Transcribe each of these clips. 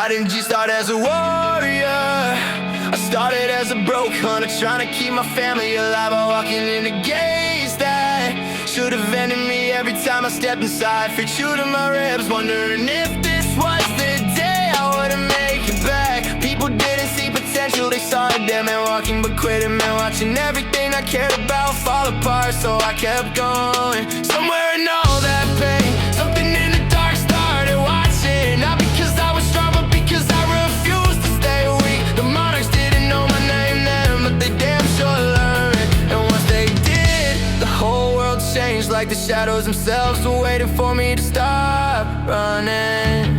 I didn't just start as a warrior. I started as a broke hunter, trying to keep my family alive by walking into gates that should have ended me every time I stepped inside. Fear true to my ribs, wondering if this was the day I would've make it back. People didn't see potential, they saw a dead man walking but quitting, man, watching everything I cared about fall apart. So I kept going, somewhere in all that pain, something in the dark started watching. Not because I was strong, but because I refused to stay weak. The Monarchs didn't know my name then, but they damn sure learned. And once they did, the whole world changed, like the shadows themselves were waiting for me to stop running.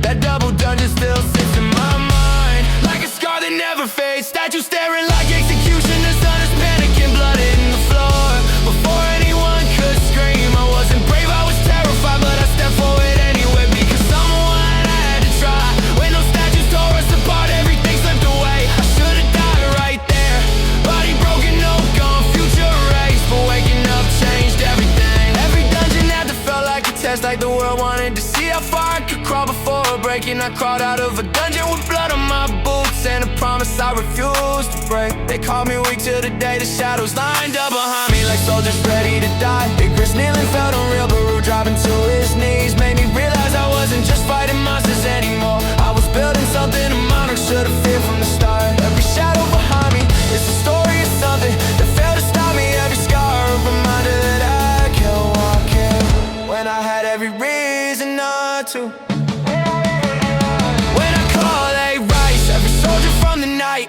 That double dungeon still sits in my mind, like a scar that never fades. Statue staring like executioners, honest panicking, blood in the floor. Before anyone could scream, I wasn't brave, I was terrified, but I stepped forward anyway, because someone had to try. When those statues tore us apart, everything slipped away. I should've died right there, body broken, no gone, future erased. But waking up changed everything. Every dungeon had to felt like a test, like the world wanted to see how far I could crawl before breaking. I crawled out of a dungeon with blood on my boots and a promise I refused to break. They called me weak till the day the shadows lined up behind me like soldiers ready to die. Ignorance kneeling felt unreal, Baru dropping to his knees made me realize I wasn't just fighting monsters anymore. I was building something a monarch should have feared from the start. Every shadow behind me is the story of something that failed to stop me. Every scar a reminder that I kept walking when I had every reason not to.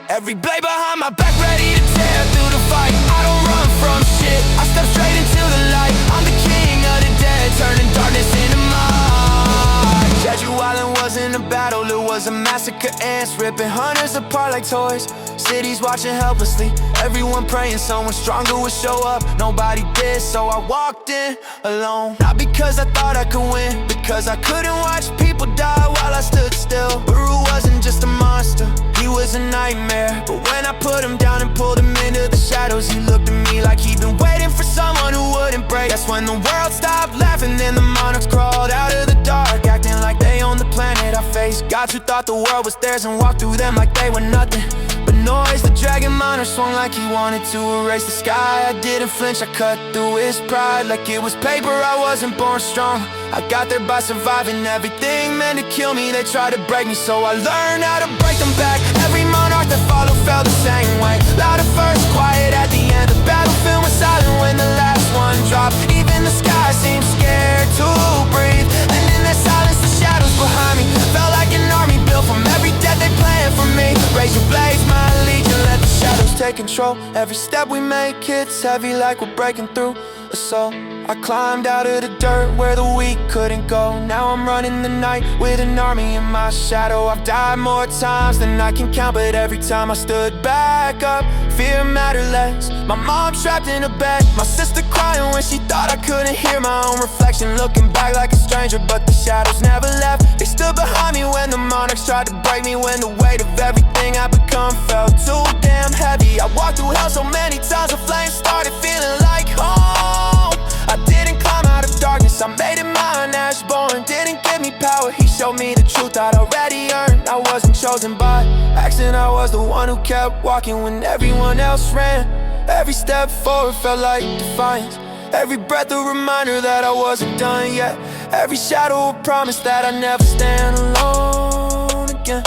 Every blade behind my back ready to tear through the fight. I don't run from shit, I step straight into the light. I'm the king of the dead, turning darkness into mine. Jeju Island wasn't a battle, it was a massacre. Ants ripping hunters apart like toys. Cities watching helplessly, everyone praying someone stronger would show up. Nobody did, so I walked in alone. Not because I thought I could win, because I couldn't watch people die while I stood still. Baru wasn't just a monster, he was a nightmare. But when I put him down and pulled him into the shadows, he looked at me like he'd been waiting for someone who wouldn't break. That's when the world stopped laughing, then the monarchs crawled out of the dark, acting like they owned the planet I faced. Gods who thought the world was theirs and walked through them like they were nothing but noise. The dragon monarch swung like he wanted to erase the sky. I didn't flinch, I cut through his pride like it was paper. I wasn't born strong, I got there by surviving. Everything meant to kill me, they tried to break me, so I learned how to break them back. Every monarch that followed felt the same way. Loud at first, quiet at the end. The battlefield was silent when the last one dropped. Even the sky seemed scared to breathe. And in that silence, the shadows behind me felt like an army built from every death they planned for me. Raise your blades, my legion, let the shadows take control. Every step we make hits heavy like we're breaking through a soul. I climbed out of the dirt where the weak couldn't go. Now I'm running the night with an army in my shadow. I've died more times than I can count, but every time I stood back up, fear mattered less. My mom trapped in a bed, my sister crying when she thought I couldn't hear my own reflection. Looking back like a stranger, but the shadows never left. They stood behind me when the monarchs tried to break me. When the weight of everything I become felt too damn heavy. I walked through hell so many times, the flames started feeling like home. I didn't climb out of darkness, I made it mine. Ashborn didn't give me power, he showed me the truth I'd already earned. I wasn't chosen by accident, I was the one who kept walking when everyone else ran. Every step forward felt like defiance, every breath a reminder that I wasn't done yet. Every shadow a promise that I'd never stand alone again.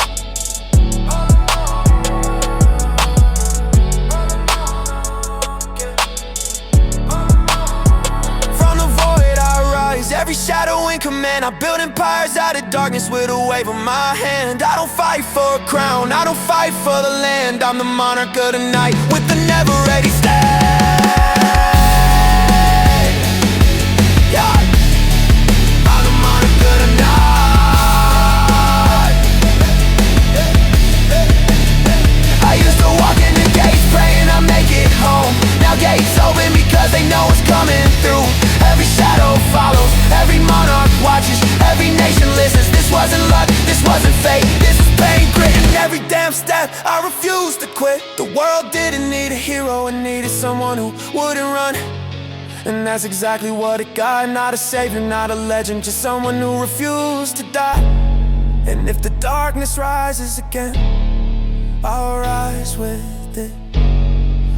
Every shadow in command, I build empires out of darkness with a wave of my hand. I don't fight for a crown, I don't fight for the land. I'm the monarch of the night with the never-ready stand. Yeah, I'm the monarch of the night. I used to walk in the gates praying I make it home. Now gates open because they know it's coming through. Every shadow follows, every monarch watches, every nation listens. This wasn't luck, this wasn't fate, this is pain, grit. And every damn step I refused to quit. The world didn't need a hero, it needed someone who wouldn't run. And that's exactly what it got. Not a savior, not a legend, just someone who refused to die. And if the darkness rises again, I'll rise with it.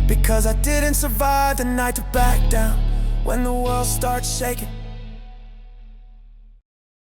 Because I didn't survive the night to back down when the world starts shaking.